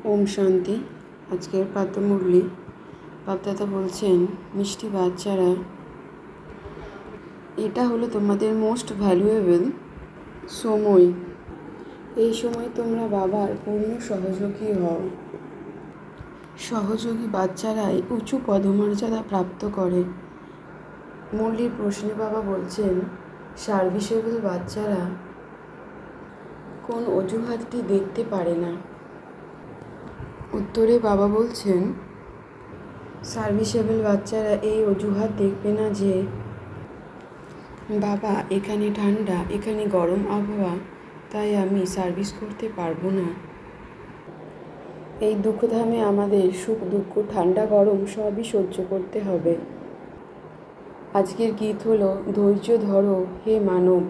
ওম শান্তি। আজকের প্রাতঃমুরলি বাপদাদা বলছেন, মিষ্টি বাচ্চারা, এটা হলো তোমাদের মোস্ট ভ্যালুয়েবল সময়। এই সময় তোমরা বাবার পূর্ণ সহযোগী হও। সহযোগী বাচ্চারাই উঁচু পদমর্যাদা প্রাপ্ত করে। মুরলির প্রশ্নে বাবা বলছেন, সার্ভিসেবল বাচ্চারা কোন অজুহাতটি দেখতে পারে না। উত্তরে বাবা বলছেন, সার্ভিসেবল বাচ্চারা এই অজুহাত দেখবে না যে বাবা এখানে ঠান্ডা, এখানে গরম আবহাওয়া, তাই আমি সার্ভিস করতে পারবো না। এই দুঃখধামে আমাদের সুখ দুঃখ, ঠান্ডা গরম সবই সহ্য করতে হবে। আজকের গীত হলো, ধৈর্য ধরো হে মানব।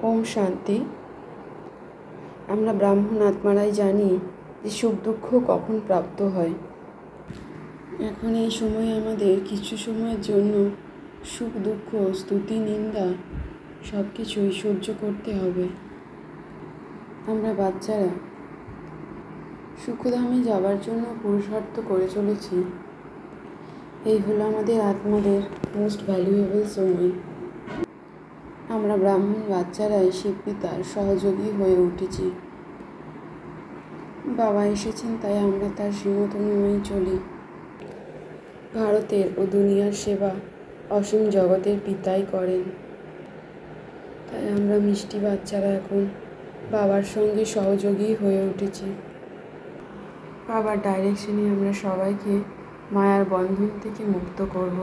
ওম শান্তি। আমরা ব্রাহ্মণ আত্মারাই জানি যে সুখ দুঃখ কখন প্রাপ্ত হয়। এখন এই সময় আমাদের কিছু সময়ের জন্য সুখ দুঃখ, স্তুতি নিন্দা সব কিছুই সহ্য করতে হবে। আমরা বাচ্চারা সুখধামে যাবার জন্য পুরুষার্থ করে চলেছি। এই হলো আমাদের আত্মাদের মোস্ট ভ্যালুয়েবল সময়। আমরা ব্রাহ্মণ বাচ্চারাই শিবপিতার সহযোগী হয়ে উঠেছি। বাবা এসেছেন, তাই আমরা তার শ্রীমত অনুযায়ী চলি। ভারতের ও দুনিয়ার সেবা অসীম জগতের পিতাই করেন। তাই আমরা মিষ্টি বাচ্চারা এখন বাবার সঙ্গে সহযোগী হয়ে উঠেছি। বাবার ডাইরেকশনে আমরা সবাইকে মায়ার বন্ধন থেকে মুক্ত করব।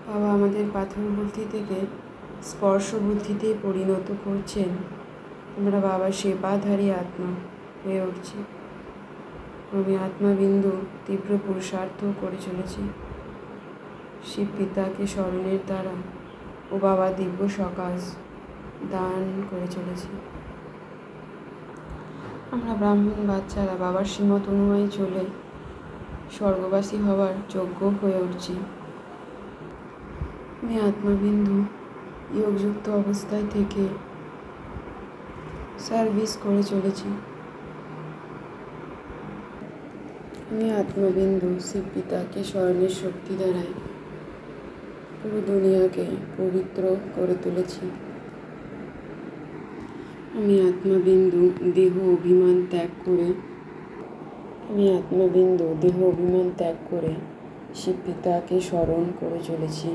বাবা আমাদের পাথর বুদ্ধি থেকে স্পর্শ বুদ্ধিতে পরিণত করছেন। আমরা বাবার সেবাধারী আত্মা হয়ে উঠছি। আমি আত্মাবিন্দু তীব্র পুরুষার্থ করে চলেছি। শিব পিতাকে স্মরণের দ্বারা ও বাবা দিব্য সকাশ দান করে চলেছি। আমরা ব্রাহ্মণ বাচ্চারা বাবার শ্রীমত অনুযায়ী চলে স্বর্গবাসী হওয়ার যোগ্য হয়ে উঠছি। আমি আত্মাবিন্দু যোগযুক্ত অবস্থায় থেকে সার্ভিস করে চলেছি। আমি আত্মাবিন্দু শিব পিতাকে স্মরণের শক্তি দ্বারাই পুরো দুনিয়াকে পবিত্র করে তুলেছি। আমি আত্মাবিন্দু দেহ অভিমান ত্যাগ করে শিব পিতাকে স্মরণ করে চলেছি।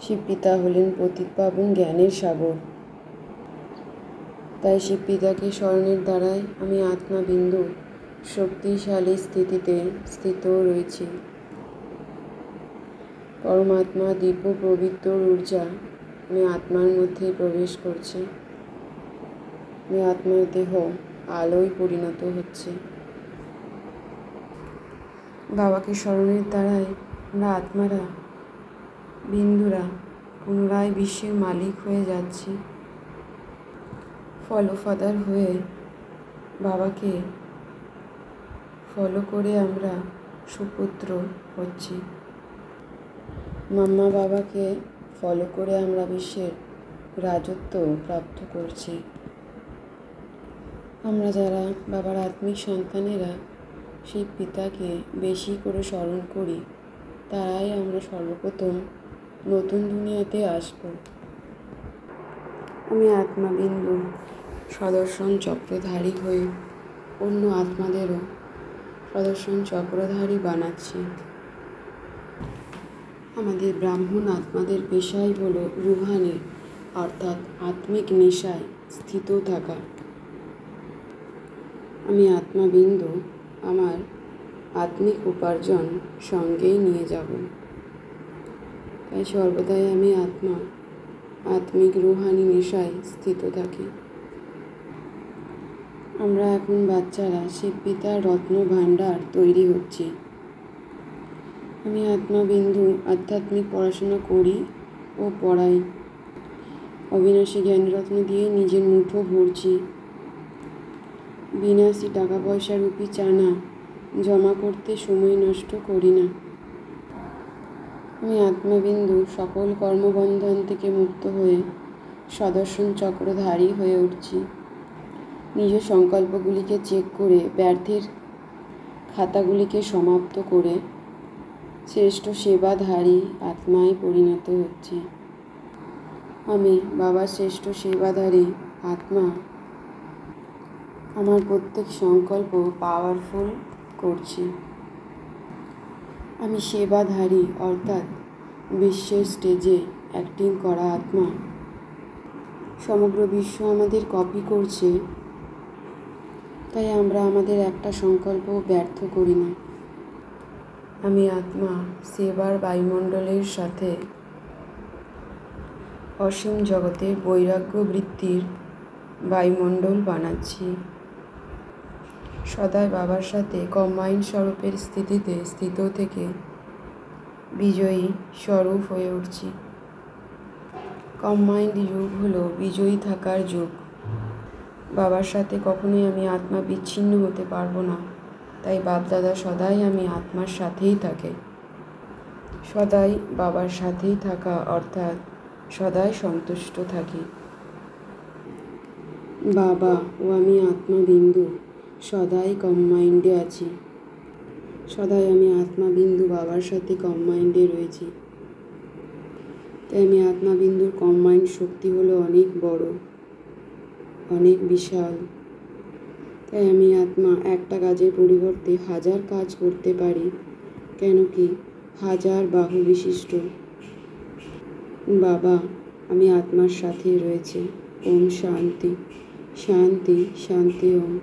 শিব পিতা হলেন পতিত পাবন জ্ঞানের সাগর। তাই শিব পিতাকে স্মরণের দ্বারাই আমি আত্মাবিন্দু শক্তিশালী স্থিতিতে স্থিত রয়েছি। পরমাত্মা দিব্য পবিত্র ঊর্জা আমি আত্মার মধ্যে প্রবেশ করছে। আমি আত্মার দেহ আলোয় পরিণত হচ্ছে। বাবাকে স্মরণের দ্বারাই আমরা আত্মারা বিন্দুরা পুনরায় বিশ্বের মালিক হয়ে যাচ্ছি। ফলোফাদার হয়ে বাবাকে ফলো করে আমরা সুপুত্র হচ্ছি। মাম্মা বাবাকে ফলো করে আমরা বিশ্বের রাজত্ব প্রাপ্ত করছি। আমরা যারা বাবার আত্মিক সন্তানেরা শিব পিতাকে বেশি করে স্মরণ করি, তারাই আমরা সর্বপ্রথম নতুন দুনিয়াতে আসব। আমি আত্মাবিন্দু সদর্শন চক্রধারী হয়ে অন্য আত্মাদেরও সদর্শন চক্রধারী বানাচ্ছি। আমাদের ব্রাহ্মণ আত্মাদের পেশাই হলো রুহানি অর্থাৎ আত্মিক নেশায় স্থিত থাকা। আমি আত্মাবিন্দু আমার আত্মিক উপার্জন সঙ্গেই নিয়ে যাব। তাই সর্বদাই আমি আত্মিক রুহানি নেশায় স্থিত থাকি। আমরা এখন বাচ্চারা শিব পিতার রত্ন ভাণ্ডার তৈরি হচ্ছি। আমি আত্মাবিন্দু আধ্যাত্মিক পড়াশোনা করি ও পড়াই। অবিনাশী জ্ঞানরত্ন দিয়ে নিজের মুঠো ভরছি। বিনাশী টাকা পয়সা রূপী চানা জমা করতে সময় নষ্ট করি না। আমি আত্মাবিন্দু সকল কর্মবন্ধন থেকে মুক্ত হয়ে সদর্শন চক্রধারী হয়ে উঠছি। নিজ সংকল্পগুলিকে চেক করে ব্যর্থের খাতাগুলিকে সমাপ্ত করে শ্রেষ্ঠ সেবাধারী আত্মায় পরিণত হচ্ছে। আমি বাবা শ্রেষ্ঠ সেবাধারী আত্মা আমার প্রত্যেক সংকল্প পাওয়ারফুল করছি। আমি সেবাধারী অর্থাৎ বিশ্বের স্টেজে অ্যাক্টিং করা আত্মা। সমগ্র বিশ্ব আমাদের কপি করছে, তাই আমরা আমাদের একটা সংকল্প ব্যর্থ করি না। আমি আত্মা সেবার বায়ুমণ্ডলের সাথে অসীম জগতে বৈরাগ্য বৃত্তির বায়ুমণ্ডল বানাচ্ছি। সদাই বাবার সাথে কম্বাইন্ড স্বরূপের স্থিতিতে স্থিত থেকে বিজয়ী স্বরূপ হয়ে উঠছি। কম্বাইন্ড যুগ হলো বিজয়ী থাকার যুগ। বাবার সাথে কখনোই আমি আত্মা বিচ্ছিন্ন হতে পারবো না, তাই বাপদাদা সদাই আমি আত্মার সাথেই থাকে। সদাই বাবার সাথেই থাকা অর্থাৎ সদাই সন্তুষ্ট থাকি। বাবা ও আমি আত্মা বিন্দু সদাই কম্বাইন্ডে আছি। সদাই আমি আত্মা বিন্দু বাবার সাথে কম্বাইন্ডে রয়েছি। তাই আমি আত্মা বিন্দুর কম্বাইন্ড শক্তি হলো অনেক বড়, অনেক বিশাল। তাই আমি আত্মা একটা কাজের পরিবর্তে 1000 কাজ করতে পারি, কেন কি 1000 বাহু বিশিষ্ট বাবা আমি আত্মার সাথে রয়েছে। ওম শান্তি শান্তি শান্তি ওম।